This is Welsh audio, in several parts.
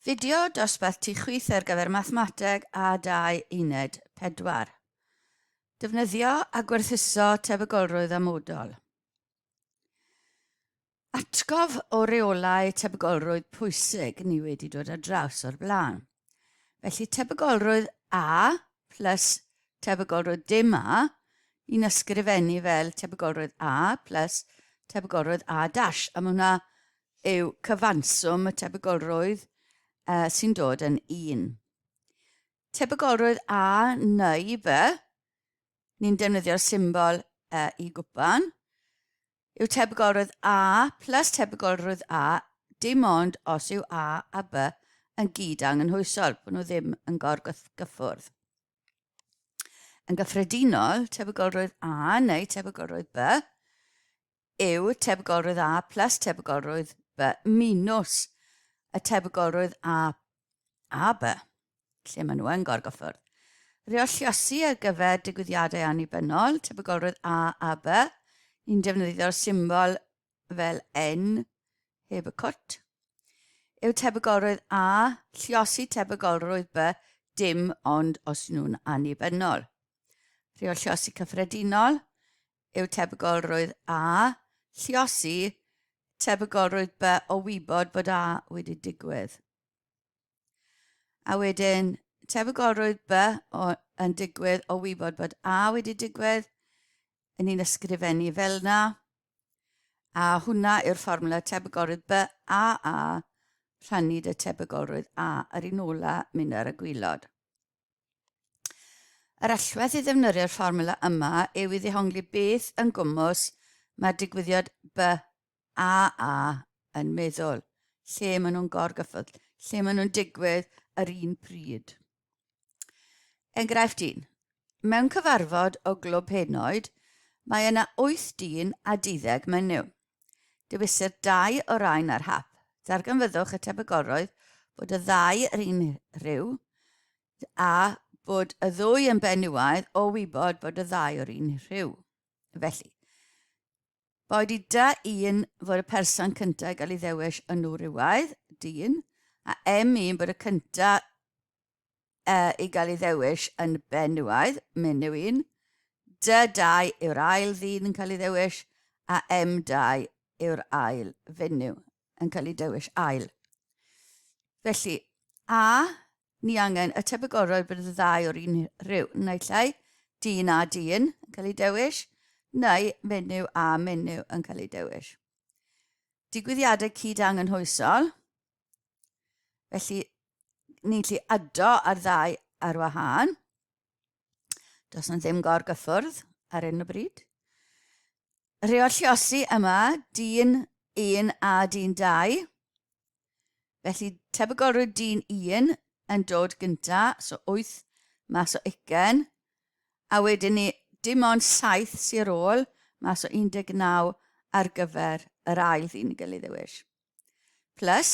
Fideo dosbarth tu chwith ar gyfer mathemateg A2 uned 4. Defnyddio a gwerthuso tebygolrwydd amodol. Atgof o reolau tebygolrwydd pwysig ni wedi dod ar draws o'r blaen. Felly tebygolrwydd A plus tebygolrwydd dim A, i'n ysgrifennu fel tebygolrwydd A plus tebygolrwydd A dash. A hwnna yw cyfanswm y tebygolrwydd sy'n dod yn 1. Tebygolrwydd A neu B, ni'n defnyddio'r symbol i gwpan, yw tebygolrwydd A plus tebygolrwydd A dim ond os yw A a B yn gyd anghymhwysol, bod nhw ddim yn gorgyffwrdd. Yn gyffredinol, tebygolrwydd A neu tebygolrwydd B yw tebygolrwydd A plus tebygolrwydd B minus y tebygolrwydd A B, lle maen nhw yn gorgyffwrdd. Reolluosi ar gyfer digwyddiadau annibynnol, tebygolrwydd A B, ni'n defnyddio'r symbol fel N heb y cwt, yw tebygolrwydd A lluosi tebygolrwydd B dim ond os nhw'n annibynnol. Reolluosi cyffredinol yw tebygolrwydd A lluosi tebygolrwydd B o wybod bod A wedi digwydd. A wedyn, tebygolrwydd B yn digwydd o wybod bod A wedi digwydd, yn ni'n ysgrifennu fel yna, a hwnna yw'r fformwla tebygolrwydd B A rhannu dy tebygolrwydd A, yr un ola mynd ar y gwylod. Yr allwedd i ddefnyddio'r fformwla yma yw i ddehongli beth yn gwmws mae digwyddiad B A yn meddwl, lle maen nhw'n gorgyffwrdd, lle maen nhw'n digwydd yr un pryd. Enghraifft 1. Mewn cyfarfod o glwb henoed, mae yna 8 dyn a 12 menyw. Dewisir 2 o rain ar hap. Darganfyddwch y tebygolrwydd bod y 2 yr un rhyw a bod y 2 yn benywaidd o wybod bod y 2 o'r un rhyw. Felly, boed i un fod y person cyntaf i gael ei ddewis yn o rywaidd, dyn, a M1 bod y cyntaf i gael ei ddewis yn benywaidd, menyw 1, D2 yw'r ail ddyn yn cael ei ddewis, a M2 yw'r ail fenyw yn cael ei dewis ail. Felly, ni angen y tebygolrwydd bod y 2 o'r un rhyw, neu llai, dyn a dyn yn cael ei dewis, neu menyw a menyw yn cael ei dewis. Digwyddiadau cyd anghymhwysol, felly ni'n gallu ado ar 2 ar wahân. Does yna ddim gorgyffwrdd ar hyn o bryd. Reolluosi yma, dyn 1 a dyn 2. Felly tebygolrwydd dyn 1 yn dod gyntaf, so 8 mas o 20. A wedyn ni dim ond 7 sy'r ôl mas o 19 ar gyfer yr ail ddyn i gael ei ddewis. Plus,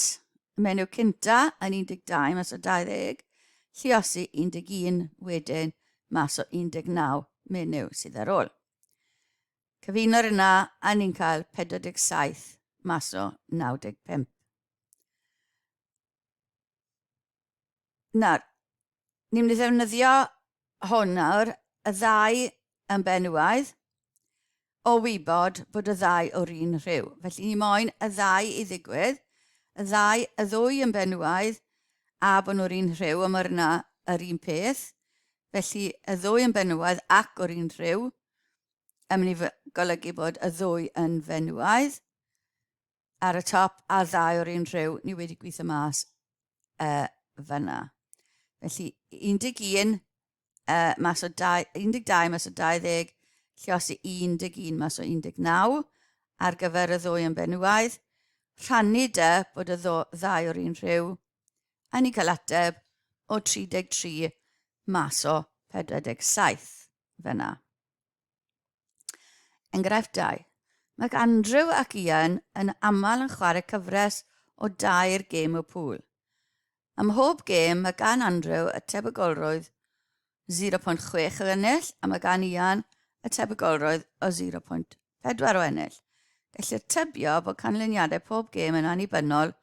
menyw cynta yn 12 mas o 20, lluosi 11 wedyn mas o 19 menyw sydd ar ôl. Cyfuno'r yna a ni'n cael 47 mas o 95. Nawr, ni'n mynd i ddefnyddio hwn nawr, y 2 yn benywaidd, o wybod bod y 2 o'r un rhyw. Felly ni moyn y 2 i ddigwydd, y 2 yn benywaidd, a bod nhw'r un rhyw, a mae'r yna yr un peth. Felly y 2 yn benywaidd ac o'r un rhyw, yn mynd i golygu bod y 2 yn fenywaidd. Ar y top, a 2 o'r un rhyw, ni wedi gweithio mas fyna. Felly 11 mas o 12 mas o 20, lluosi 11 mas o 19 ar gyfer y 2 yn benywaidd, rhannu bod y 2 o'r un rhyw, a ni cael ateb o 33 mas o 47 fyna. Enghraifft 2. Mae Andrew ac Ian yn aml yn chwarae cyfres o 2 gêm o pŵl. Ym mhob gêm mae gan Andrew y tebygolrwydd 0.6 o ennill, a mae gan Ian y tebygolrwydd o 0.4 o ennill. Gellir tybio bod canlyniadau pob gêm yn annibynnol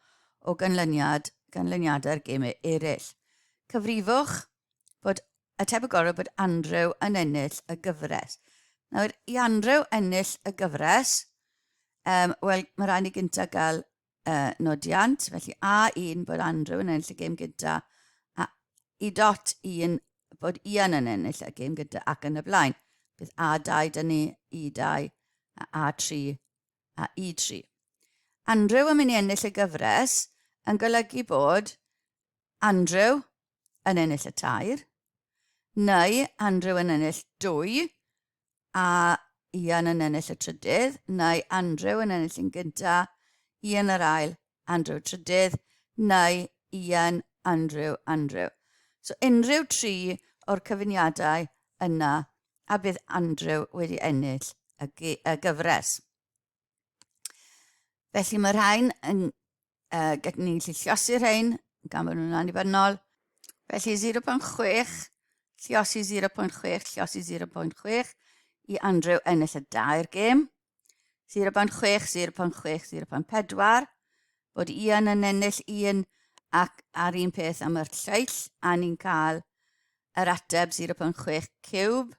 o ganlyniad canlyniadau'r gemau eraill. Cyfrifwch bod y tebygolrwydd bod Andrew yn ennill y gyfres. Nawr, i Andrew ennill y gyfres, wel, mae rhaid ni gyntaf gael nodiant, felly A1 bod Andrew yn ennill y gêm gyntaf, a I.1 bod Ian yn ennill y gêm gyntaf ac yn y blaen. Bydd A2 dyn ni, I2, a A3 a I3. Andrew yn mynd i ennill y gyfres yn golygu bod Andrew yn ennill y tair, neu Andrew yn ennill 2 a Ian yn ennill y trydydd, neu Andrew yn ennill yn gyntaf, Ian yr ail, Andrew trydydd, neu Ian, Andrew. So unrhyw 3 o'r cyfuniadau yna a bydd Andrew wedi ennill y gyfres. Felly mae rhain yn ni'n gallu lliosi rhain gan bod nhw'n annibynnol. Felly 0.6, lliosi 0.6, lliosi 0.6 i Andrew ennill y 2 gêm. 0.6, 0.6, 0.4 bod Ian yn ennill 1 ac ar un peth am yr lleill a ni'n cael yr ateb 0.6 cube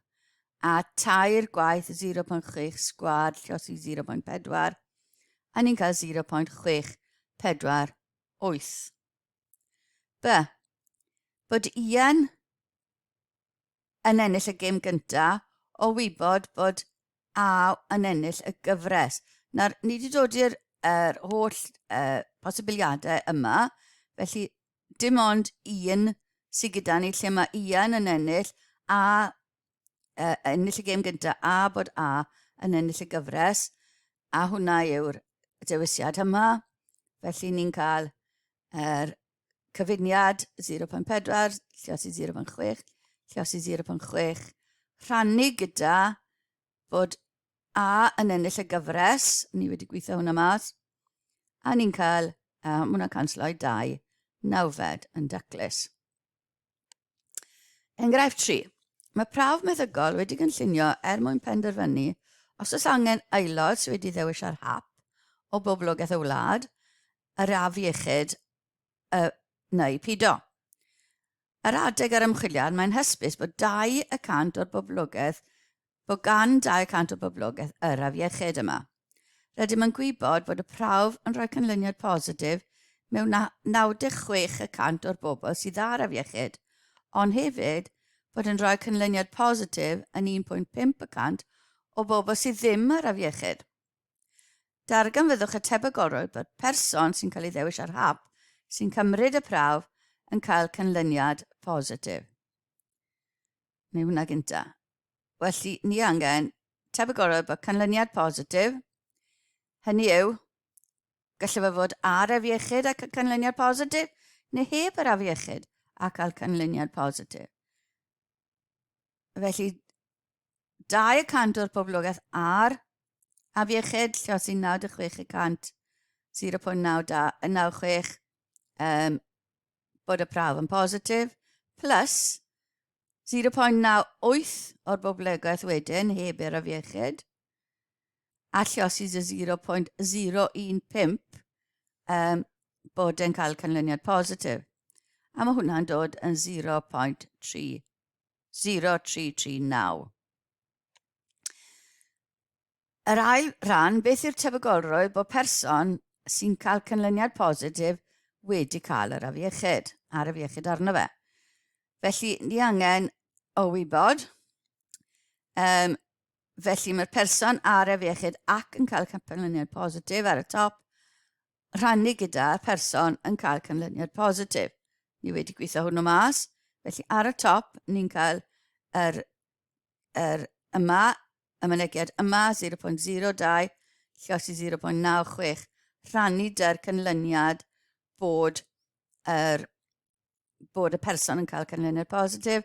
a 2 gwaith 0.6 sgwad lliosi 0.4 a ni'n cael 0.648. B. Bod Ian yn ennill y gêm gyntaf o wybod bod A yn ennill y gyfres. Nawr, ni wedi dod i'r holl posibiliadau yma, felly dim ond un sydd gyda ni lle mae Ian yn ennill a ennill y gêm gyntaf a bod A yn ennill y gyfres, a hwnna yw'r dewisiad yma. Felly ni'n cael yr cyfuniad 0.4, lliosi 0.6, lliosi 0.6, rhannu gyda bod A yn ennill y gyfres, ni wedi gweithio hwnna mas, a ni'n cael, hwnna canslo i 2, nawfed yn daclus. Enghraifft 3. Mae prawf meddygol wedi gynllunio mwyn penderfynu os oes angen aelod sydd wedi ddewis ar hap o boblogaeth y wlad, yr af iechyd neu pido. Yr adeg ar ymchwiliad mae'n hysbys bod 2% o'r boblogaeth bod gan 2% o boblogaeth yr af iechyd yma. Rydym yn gwybod bod y prawf yn rhoi canlyniad positif mewn 96% o'r bobl sydd ar af iechyd, ond hefyd bod yn rhoi canlyniad positif yn 1.5% o bobl sydd ddim ar af iechyd. Darganfyddwch y tebygolrwydd bod person sy'n cael ei ddewis ar hap sy'n cymryd y prawf yn cael canlyniad positif. Neu hwnna gynta. Felly, ni angen tebygolrwydd bod canlyniad positif. Hynny yw, gallai fe fod ar af iechyd a cael canlyniad positif, neu heb yr af iechyd a cael canlyniad positif. Felly, 2% o'r boblogaeth ar af iechyd, lliosi 96%, 0.96 bod y prawf yn positif, plus 0.98 o'r boblogaeth wedyn heb yr af iechyd, a lliosi 0.015 bod yn cael canlyniad positif. A mae hwnna'n dod yn 0.0339. Yr ail ran, beth yw'r tebygolrwydd bod person sy'n cael canlyniad positif wedi cael yr af iechyd, ar af iechyd arno fe. Felly, ni angen o wybod. Felly, mae'r person ar af iechyd ac yn cael canlyniad positif ar y top, rhannu gyda'r person yn cael canlyniad positif. Ni wedi gweithio hwnnw mas. Felly, ar y top, ni'n cael yma, y mynegiad yma, 0.02, lliosi 0.96, rhannu dy'r canlyniad bod y person yn cael canlyniad positif,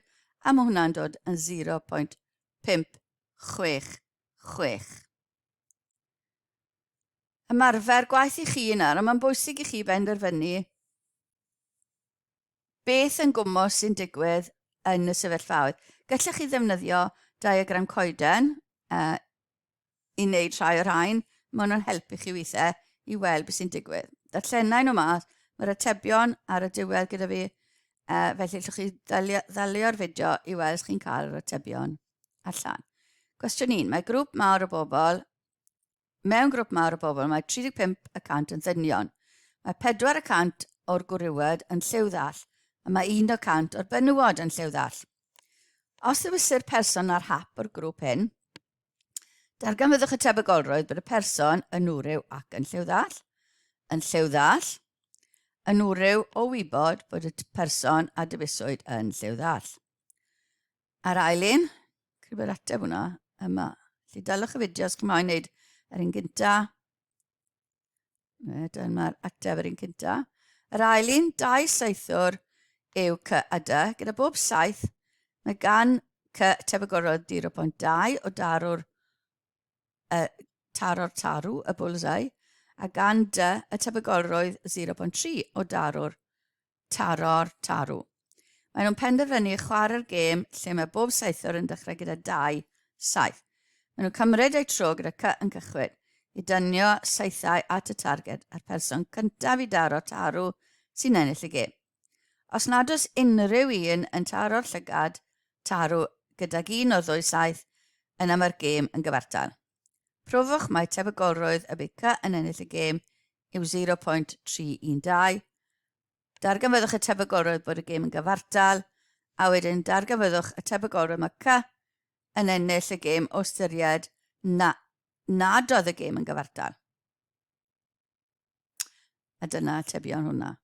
a mae hwnna'n dod yn 0.566. Ymarfer gwaith i chi yna, ond mae'n bwysig i chi benderfynu beth yn gwmws sy'n digwydd yn y sefyllfaoedd. Gallech chi ddefnyddio diagram coeden i wneud rhai o'r rhain. Mae hwnna'n helpu chi weithiau i weld beth sy'n digwydd. Darllenau nhw mas, Mae'r atebion ar y diwedd gyda fi, felly llwch chi ddalio'r fideo i weld os chi'n cael yr atebion allan. Cwestiwn 1. Mae grŵp mawr o bobl, mewn grŵp mawr o bobl, mae 35% yn ddynion. Mae 4% o'r gwrywed yn lliwddall, a mae 1% o'r benywod yn lliwddall. Os ddewisir person ar hap o'r grŵp hyn, darganfyddwch y tebygolrwydd bod y person yn wryw ac yn lliwddall, yn wryw o wybod bod y person a dewiswyd yn lliwddall. Ar ail un, crybwyr ateb hwnna yma. Felly dylwch y fideo os chi'n moyn wneud yr un gynta. Dyma'r ateb yr un gynta. Yr ail un, 2 saethwr yw C a D. Gyda bob saith, mae gan C tebygolrwydd 0.2 o taro'r tarw, y bullseye, a gan D y tebygolrwydd 0.3 o taro'r tarw. Maen nhw'n penderfynu chwarae'r gêm lle mae bob saethwr yn dechrau gyda 2 saith. Maen nhw'n cymryd eu tro gyda C yn cychwyn i dynio saethau at y targed a'r person cyntaf i daro tarw sy'n ennill y gêm. Os nad oes unrhyw un yn taro'r llygad tarw gydag un o 2 saith, yna mae'r gêm yn gyfartal. Profwch mai tebygolrwydd y bydd C yn ennill y gêm yw 0.312. Darganfyddwch y tebygolrwydd bod y gêm yn gyfartal, a wedyn darganfyddwch y tebygolrwydd mae C yn ennill y gêm o ystyried nad oedd y gêm yn gyfartal. A dyna atebion hwnna.